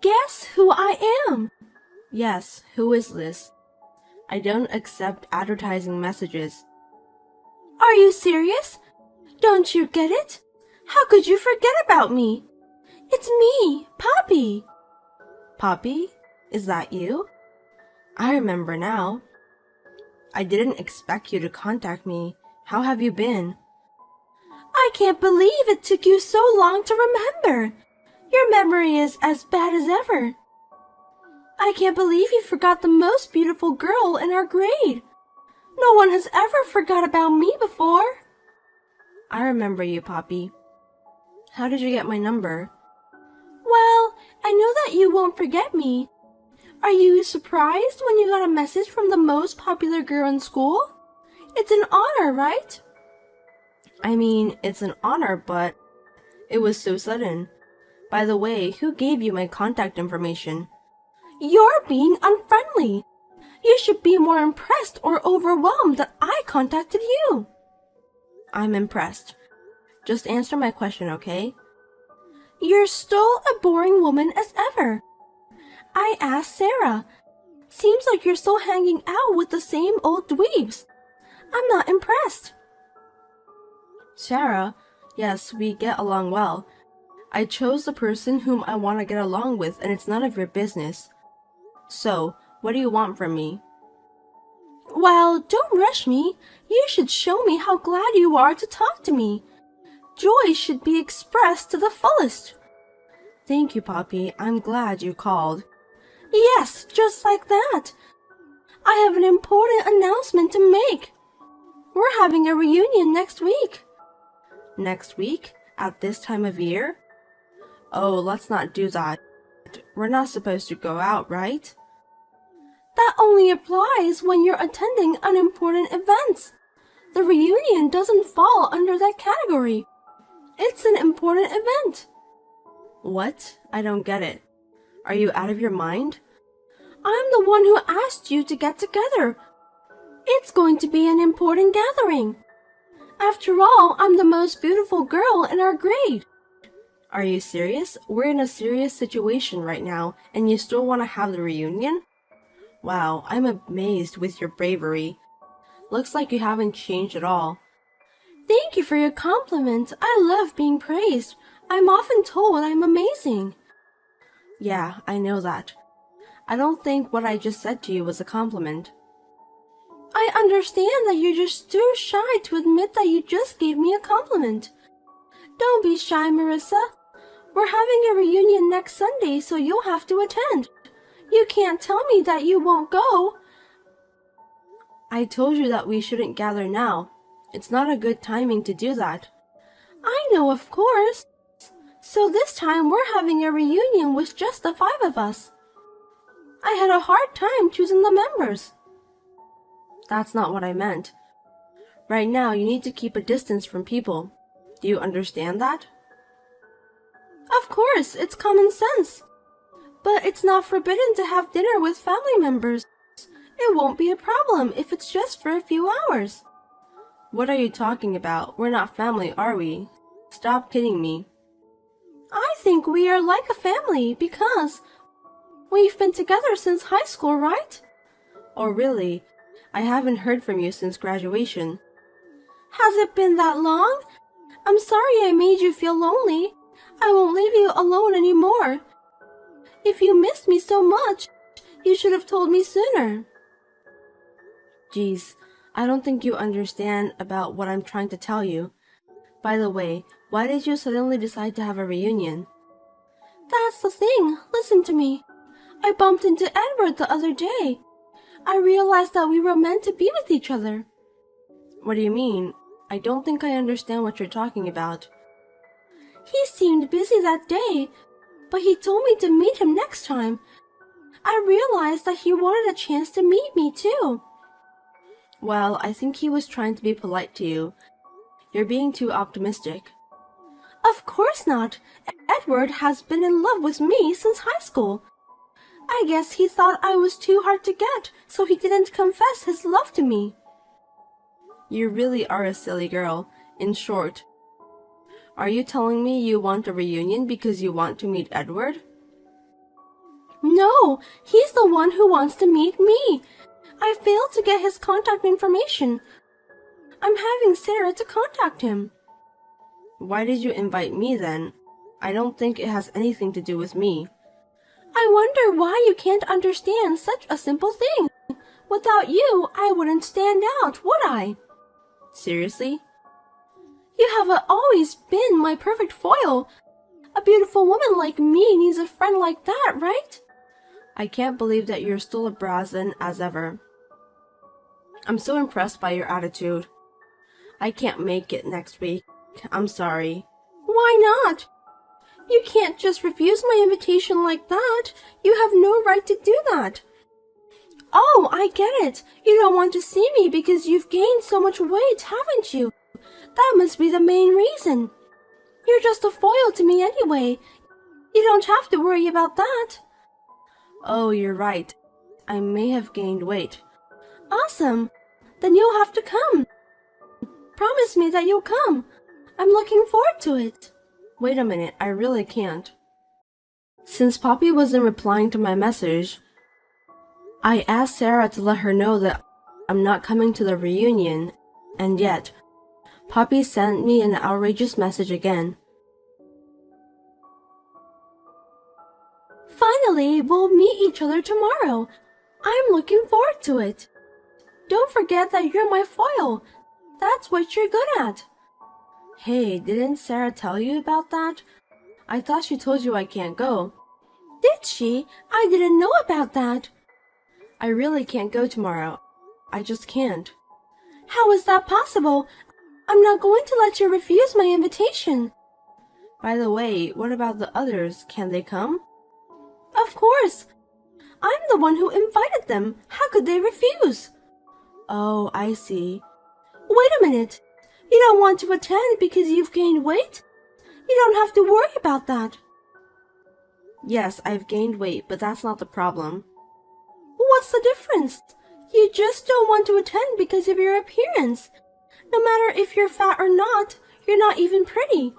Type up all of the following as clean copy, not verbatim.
guess who I am? Yes, who is this? I don't accept advertising messages. Are you serious? Don't you get it? How could you forget about me? It's me, Poppy. Poppy? Is that you? I remember now. I didn't expect you to contact me. How have you been? I can't believe it took you so long to remember. Your memory is as bad as ever. I can't believe you forgot the most beautiful girl in our grade. No one has ever forgot about me before. I remember you, Poppy. How did you get my number? Well, I know that you won't forget me. Are you surprised when you got a message from the most popular girl in school? It's an honor, right? I mean, it's an honor, but it was so sudden. By the way, who gave you my contact information? You're being unfriendly. You should be more impressed or overwhelmed that I contacted you. I'm impressed. Just answer my question, okay? You're still a boring woman as ever. I asked Sarah. Seems like you're still hanging out with the same old dweebs. I'm not impressed. Sarah, yes, we get along well. I chose the person whom I want to get along with, and it's none of your business. So, what do you want from me? Well, don't rush me. You should show me how glad you are to talk to me. Joy should be expressed to the fullest. Thank you, Poppy. I'm glad you called. Yes, just like that. I have an important announcement to make. We're having a reunion next week. Next week? At this time of year? Oh, let's not do that. We're not supposed to go out, right? That only applies when you're attending unimportant events. The reunion doesn't fall under that category. It's an important event. What? I don't get it. Are you out of your mind? I'm the one who asked you to get together. It's going to be an important gathering. After all, I'm the most beautiful girl in our grade. Are you serious? We're in a serious situation right now, and you still want to have the reunion? Wow, I'm amazed with your bravery. Looks like you haven't changed at all. Thank you for your compliment. I love being praised. I'm often told I'm amazing. Yeah, I know that. I don't think what I just said to you was a compliment. I understand that you're just too shy to admit that you just gave me a compliment. Don't be shy, Marissa. We're having a reunion next Sunday, so you'll have to attend. You can't tell me that you won't go. I told you that we shouldn't gather now. It's not a good timing to do that. I know, of course. So this time we're having a reunion with just the 5 of us. I had a hard time choosing the members. That's not what I meant. Right now, you need to keep a distance from people. Do you understand that? Of course, it's common sense. But it's not forbidden to have dinner with family members. It won't be a problem if it's just for a few hours. What are you talking about? We're not family, are we? Stop kidding me. I think we are like a family because we've been together since high school, right? Oh, really? I haven't heard from you since graduation. Has it been that long? I'm sorry I made you feel lonely. I won't leave you alone anymore. If you missed me so much, you should have told me sooner. Geez, I don't think you understand about what I'm trying to tell you. By the way, why did you suddenly decide to have a reunion? That's the thing. Listen to me. I bumped into Edward the other day. I realized that we were meant to be with each other. What do you mean? I don't think I understand what you're talking about. He seemed busy that day, but he told me to meet him next time. I realized that he wanted a chance to meet me too. Well, I think he was trying to be polite to you. You're being too optimistic. Of course not. Edward has been in love with me since high school. I guess he thought I was too hard to get, so he didn't confess his love to me. You really are a silly girl. In short, are you telling me you want a reunion because you want to meet Edward? No, he's the one who wants to meet me. I failed to get his contact information. I'm having Sarah to contact him. Why did you invite me then? I don't think it has anything to do with me. I wonder why you can't understand such a simple thing. Without you, I wouldn't stand out, would I? Seriously? You have always been my perfect foil. A beautiful woman like me needs a friend like that, right? I can't believe that you're still as brazen as ever. I'm so impressed by your attitude. I can't make it next week. I'm sorry. Why not? You can't just refuse my invitation like that. You have no right to do that. Oh, I get it. You don't want to see me because you've gained so much weight, haven't you? That must be the main reason. You're just a foil to me anyway. You don't have to worry about that. Oh, you're right. I may have gained weight. Awesome. Then you'll have to come. Promise me that you'll come. I'm looking forward to it. Wait a minute, I really can't. Since Poppy wasn't replying to my message, I asked Sarah to let her know that I'm not coming to the reunion, and yet, Poppy sent me an outrageous message again. Finally, we'll meet each other tomorrow. I'm looking forward to it. Don't forget that you're my foil. That's what you're good at. Hey, didn't Sarah tell you about that? I thought she told you I can't go. Did she? I didn't know about that. I really can't go tomorrow. I just can't. How is that possible? I'm not going to let you refuse my invitation. By the way, what about the others? Can they come? Of course. I'm the one who invited them. How could they refuse? Oh, I see. Wait a minute. You don't want to attend because you've gained weight? You don't have to worry about that. Yes, I've gained weight, but that's not the problem. What's the difference? You just don't want to attend because of your appearance. No matter if you're fat or not, you're not even pretty.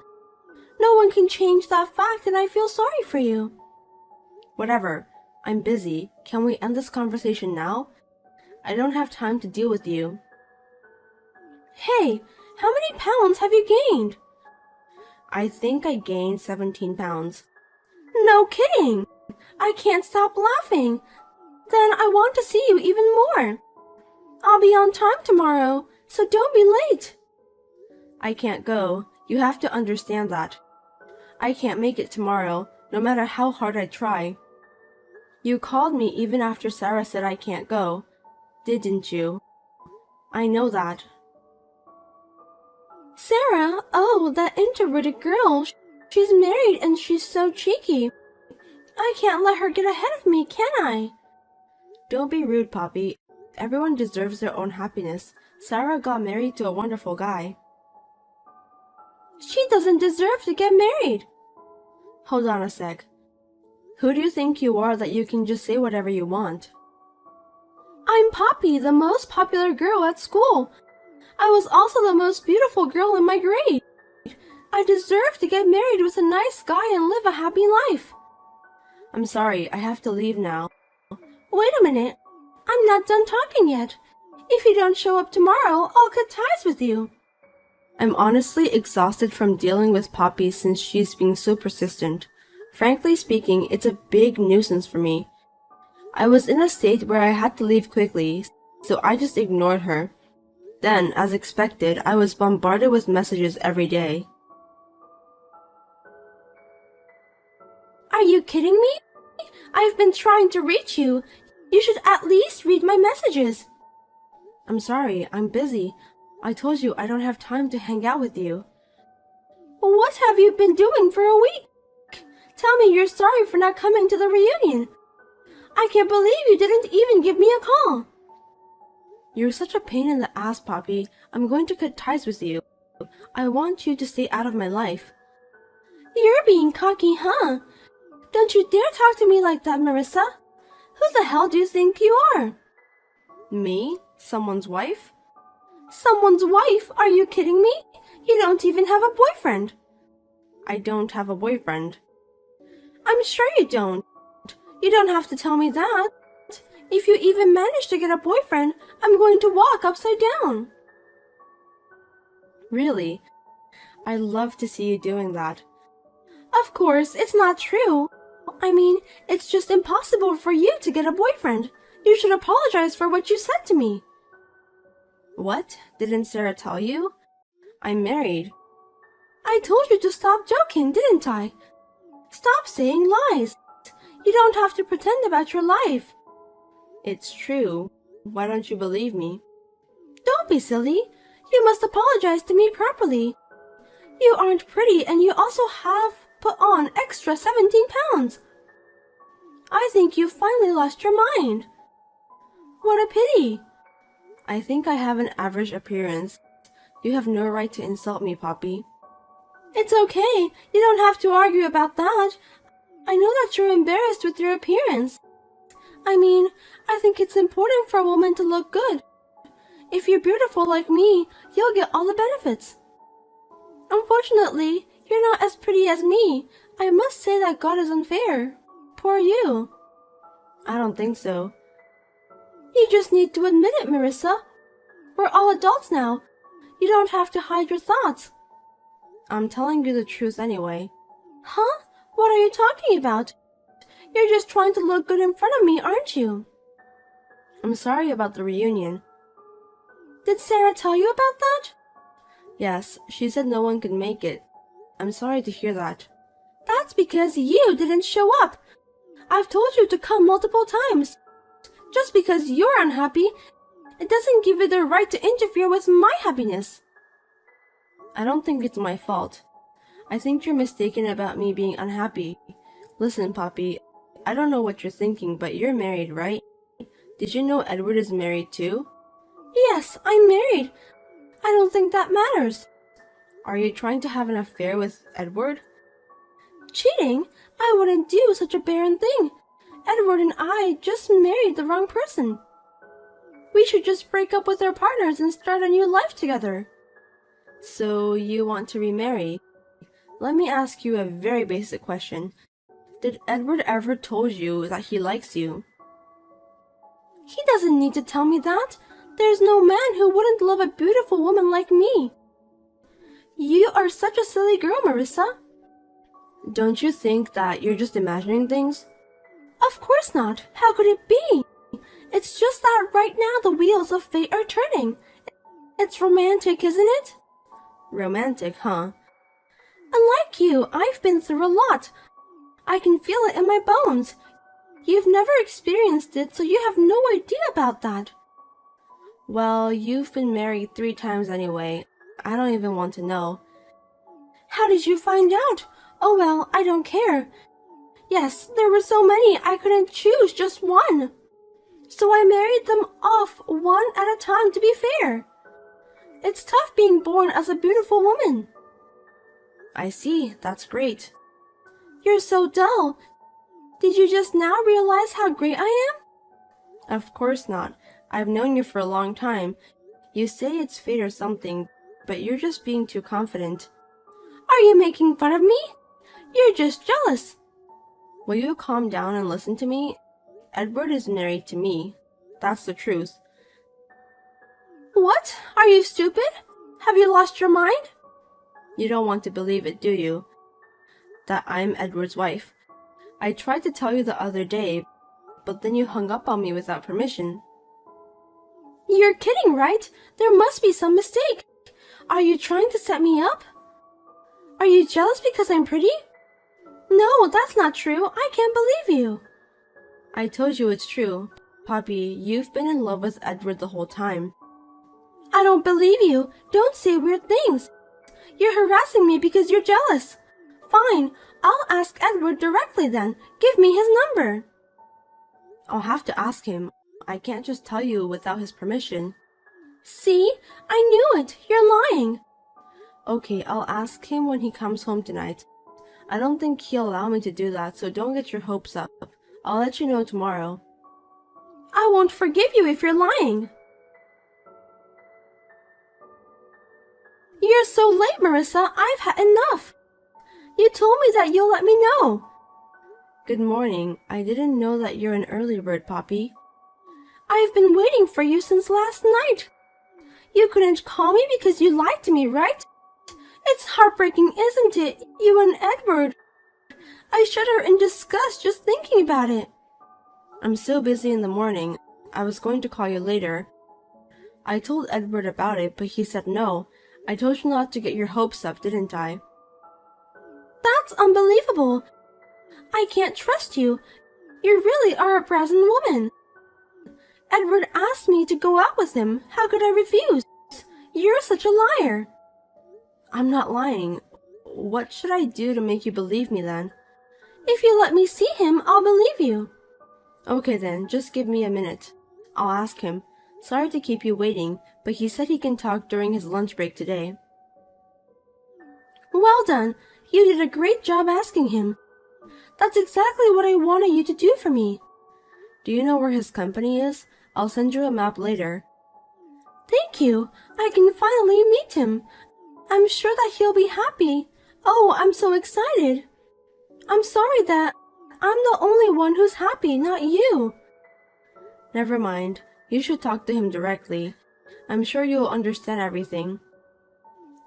No one can change that fact, and I feel sorry for you. Whatever. I'm busy. Can we end this conversation now? I don't have time to deal with you. Hey, how many pounds have you gained? I think I gained 17 pounds. No kidding! I can't stop laughing. Then I want to see you even more. I'll be on time tomorrow, so don't be late. I can't go. You have to understand that. I can't make it tomorrow, no matter how hard I try. You called me even after Sarah said I can't go, didn't you? I know that. Sarah? Oh, that introverted girl. She's married and she's so cheeky. I can't let her get ahead of me, can I? Don't be rude, Poppy. Everyone deserves their own happiness. Sarah got married to a wonderful guy. She doesn't deserve to get married. Hold on a sec. Who do you think you are that you can just say whatever you want? I'm Poppy, the most popular girl at school. I was also the most beautiful girl in my grade. I deserve to get married with a nice guy and live a happy life. I'm sorry, I have to leave now. Wait a minute. I'm not done talking yet. If you don't show up tomorrow, I'll cut ties with you. I'm honestly exhausted from dealing with Poppy since she's being so persistent. Frankly speaking, it's a big nuisance for me. I was in a state where I had to leave quickly, so I just ignored her. Then, as expected, I was bombarded with messages every day. Are you kidding me? I've been trying to reach you. You should at least read my messages. I'm sorry, I'm busy. I told you I don't have time to hang out with you. What have you been doing for a week? Tell me you're sorry for not coming to the reunion. I can't believe you didn't even give me a call. You're such a pain in the ass, Poppy. I'm going to cut ties with you. I want you to stay out of my life. You're being cocky, huh? Don't you dare talk to me like that, Marissa. Who the hell do you think you are? Me? Someone's wife? Someone's wife? Are you kidding me? You don't even have a boyfriend. I don't have a boyfriend. I'm sure you don't. You don't have to tell me that. If you even manage to get a boyfriend, I'm going to walk upside down. Really? I'd love to see you doing that. Of course, it's not true. I mean, it's just impossible for you to get a boyfriend. You should apologize for what you said to me. What? Didn't Sarah tell you? I'm married. I told you to stop joking, didn't I? Stop saying lies. You don't have to pretend about your life. It's true. Why don't you believe me? Don't be silly. You must apologize to me properly. You aren't pretty and you also have put on extra 17 pounds. I think you've finally lost your mind. What a pity. I think I have an average appearance. You have no right to insult me, Poppy. It's okay. You don't have to argue about that. I know that you're embarrassed with your appearance. I mean, I think it's important for a woman to look good. If you're beautiful like me, you'll get all the benefits. Unfortunately, you're not as pretty as me. I must say that God is unfair. Poor you. I don't think so. You just need to admit it, Marissa. We're all adults now. You don't have to hide your thoughts. I'm telling you the truth anyway. Huh? What are you talking about? You're just trying to look good in front of me, aren't you? I'm sorry about the reunion. Did Sarah tell you about that? Yes, she said no one could make it. I'm sorry to hear that. That's because you didn't show up. I've told you to come multiple times. Just because you're unhappy, it doesn't give you the right to interfere with my happiness. I don't think it's my fault. I think you're mistaken about me being unhappy. Listen, Poppy, I don't know what you're thinking, but you're married, right? Did you know Edward is married too? Yes, I'm married. I don't think that matters. Are you trying to have an affair with Edward? Cheating? I wouldn't do such a barren thing. Edward and I just married the wrong person. We should just break up with our partners and start a new life together. So you want to remarry? Let me ask you a very basic question. Did Edward ever told you that he likes you? He doesn't need to tell me that. There's no man who wouldn't love a beautiful woman like me. You are such a silly girl, Marissa. Don't you think that you're just imagining things? Of course not. How could it be? It's just that right now the wheels of fate are turning. It's romantic, isn't it? Romantic, huh? Unlike you, I've been through a lot. I can feel it in my bones. You've never experienced it, so you have no idea about that. Well, you've been married 3 times anyway. I don't even want to know. How did you find out? Oh well, I don't care. Yes, there were so many I couldn't choose just one. So I married them off one at a time to be fair. It's tough being born as a beautiful woman. I see, that's great. You're so dull. Did you just now realize how great I am? Of course not. I've known you for a long time. You say it's fate or something, but you're just being too confident. Are you making fun of me? You're just jealous. Will you calm down and listen to me? Edward is married to me. That's the truth. What? Are you stupid? Have you lost your mind? You don't want to believe it, do you? That I'm Edward's wife. I tried to tell you the other day, but then you hung up on me without permission. You're kidding, right? There must be some mistake. Are you trying to set me up? Are you jealous because I'm pretty? No, that's not true. I can't believe you. I told you it's true. Poppy, you've been in love with Edward the whole time. I don't believe you. Don't say weird things. You're harassing me because you're jealous. Fine, I'll ask Edward directly then. Give me his number. I'll have to ask him. I can't just tell you without his permission. See? I knew it. You're lying. Okay, I'll ask him when he comes home tonight. I don't think he'll allow me to do that, so don't get your hopes up. I'll let you know tomorrow. I won't forgive you if you're lying. You're so late, Marissa. I've had enough. You told me that you'll let me know. Good morning. I didn't know that you're an early bird, Poppy. I've been waiting for you since last night. You couldn't call me because you lied to me, right? It's heartbreaking, isn't it? You and Edward. I shudder in disgust just thinking about it. I'm so busy in the morning. I was going to call you later. I told Edward about it, but he said no. I told you not to get your hopes up, didn't I? That's unbelievable. I can't trust you. You really are a brazen woman. Edward asked me to go out with him. How could I refuse? You're such a liar. I'm not lying. What should I do to make you believe me then? If you let me see him, I'll believe you. Okay then, just give me a minute. I'll ask him. Sorry to keep you waiting, but he said he can talk during his lunch break today. Well done. You did a great job asking him. That's exactly what I wanted you to do for me. Do you know where his company is? I'll send you a map later. Thank you. I can finally meet him. I'm sure that he'll be happy. Oh, I'm so excited. I'm sorry that I'm the only one who's happy, not you. Never mind. You should talk to him directly. I'm sure you'll understand everything.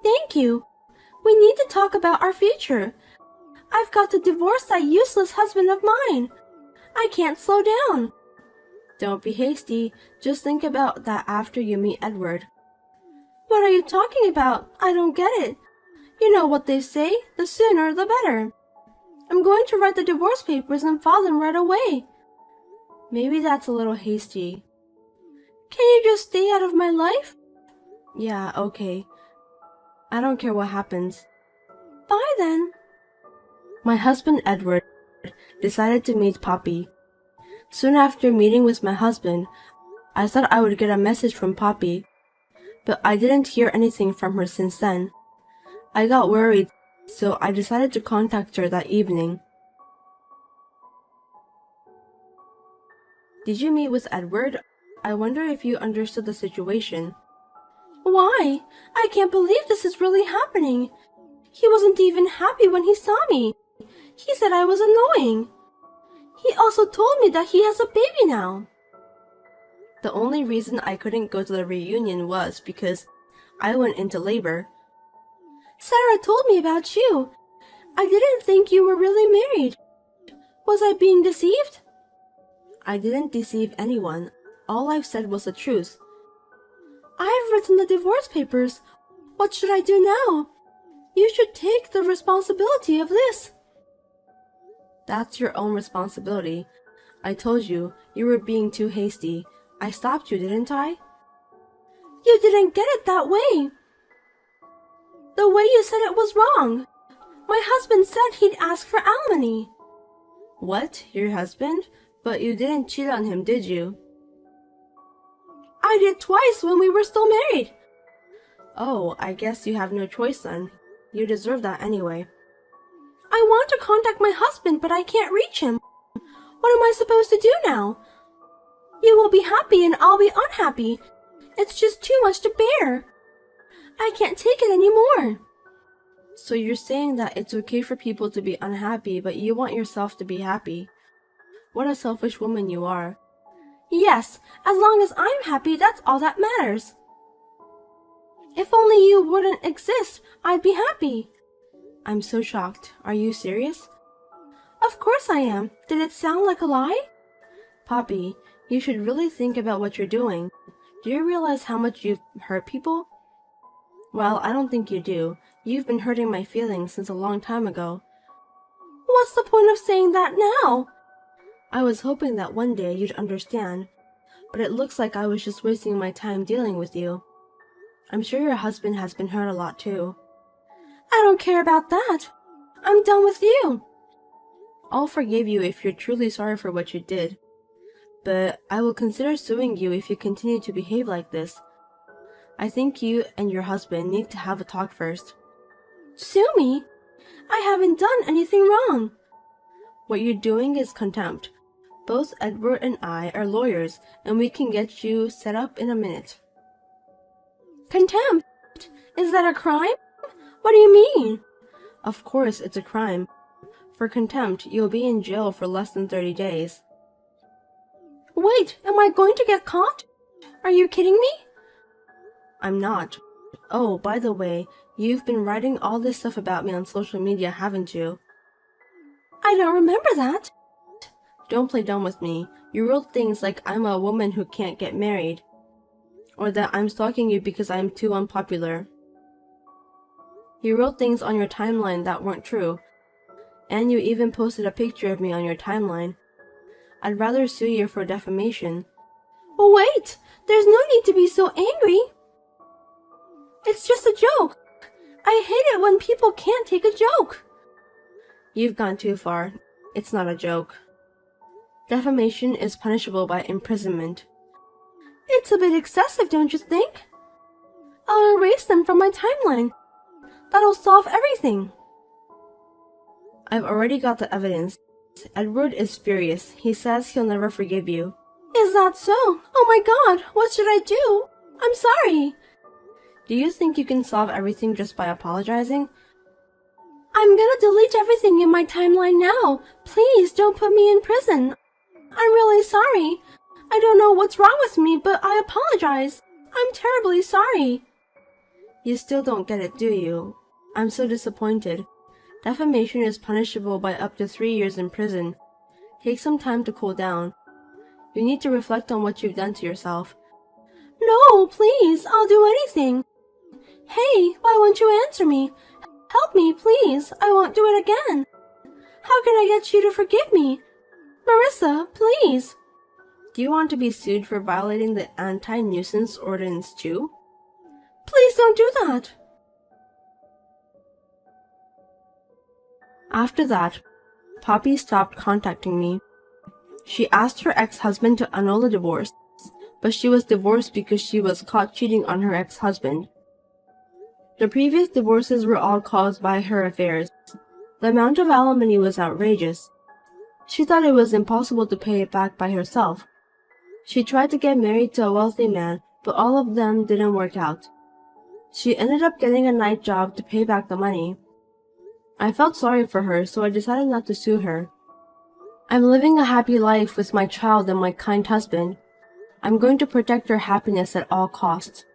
Thank you. We need to talk about our future. I've got to divorce that useless husband of mine. I can't slow down. Don't be hasty. Just think about that after you meet Edward. What are you talking about? I don't get it. You know what they say, the sooner the better. I'm going to write the divorce papers and file them right away. Maybe that's a little hasty. Can you just stay out of my life? Yeah, okay. I don't care what happens. Bye then. My husband Edward decided to meet Poppy. Soon after meeting with my husband, I thought I would get a message from Poppy, but I didn't hear anything from her since then. I got worried, so I decided to contact her that evening. Did you meet with Edward? I wonder if you understood the situation. Why? I can't believe this is really happening. He wasn't even happy when he saw me. He said I was annoying. He also told me that he has a baby now. The only reason I couldn't go to the reunion was because I went into labor. Sarah told me about you. I didn't think you were really married. Was I being deceived? I didn't deceive anyone. All I've said was the truth. I've written the divorce papers. What should I do now? You should take the responsibility of this. That's your own responsibility. I told you, you were being too hasty. I stopped you, didn't I? You didn't get it that way. The way you said it was wrong. My husband said he'd ask for alimony. What? Your husband? But you didn't cheat on him, did you? I did twice when we were still married. Oh, I guess you have no choice then. You deserve that anyway. I want to contact my husband, but I can't reach him. What am I supposed to do now? You will be happy and I'll be unhappy. It's just too much to bear. I can't take it anymore. So you're saying that it's okay for people to be unhappy, but you want yourself to be happy. What a selfish woman you are. Yes, as long as I'm happy, that's all that matters. If only you wouldn't exist, I'd be happy. I'm so shocked. Are you serious? Of course I am. Did it sound like a lie? Poppy, you should really think about what you're doing. Do you realize how much you've hurt people? Well, I don't think you do. You've been hurting my feelings since a long time ago. What's the point of saying that now? I was hoping that one day you'd understand, but it looks like I was just wasting my time dealing with you. I'm sure your husband has been hurt a lot too. I don't care about that. I'm done with you. I'll forgive you if you're truly sorry for what you did, but I will consider suing you if you continue to behave like this. I think you and your husband need to have a talk first. Sue me? I haven't done anything wrong. What you're doing is contempt. Both Edward and I are lawyers, and we can get you set up in a minute. Contempt? Is that a crime? What do you mean? Of course it's a crime. For contempt, you'll be in jail for less than 30 days. Wait, am I going to get caught? Are you kidding me? I'm not. Oh, by the way, you've been writing all this stuff about me on social media, haven't you? I don't remember that. Don't play dumb with me. You wrote things like I'm a woman who can't get married, or that I'm stalking you because I'm too unpopular. You wrote things on your timeline that weren't true, and you even posted a picture of me on your timeline. I'd rather sue you for defamation. Wait! There's no need to be so angry! It's just a joke! I hate it when people can't take a joke! You've gone too far. It's not a joke. Defamation is punishable by imprisonment. It's a bit excessive, don't you think? I'll erase them from my timeline. That'll solve everything. I've already got the evidence. Edward is furious. He says he'll never forgive you. Is that so? Oh my god, what should I do? I'm sorry. Do you think you can solve everything just by apologizing? I'm gonna delete everything in my timeline now. Please don't put me in prison. I'm really sorry. I don't know what's wrong with me, but I apologize. I'm terribly sorry. You still don't get it, do you? I'm so disappointed. Defamation is punishable by up to 3 years in prison. Take some time to cool down. You need to reflect on what you've done to yourself. No, please, I'll do anything. Hey, why won't you answer me? Help me, please. I won't do it again. How can I get you to forgive me? Marissa, please. Do you want to be sued for violating the anti-nuisance ordinance too? Please don't do that. After that, Poppy stopped contacting me. She asked her ex-husband to annul the divorce, but she was divorced because she was caught cheating on her ex-husband. The previous divorces were all caused by her affairs. The amount of alimony was outrageous. She thought it was impossible to pay it back by herself. She tried to get married to a wealthy man, but all of them didn't work out. She ended up getting a night job to pay back the money. I felt sorry for her, so I decided not to sue her. I'm living a happy life with my child and my kind husband. I'm going to protect her happiness at all costs.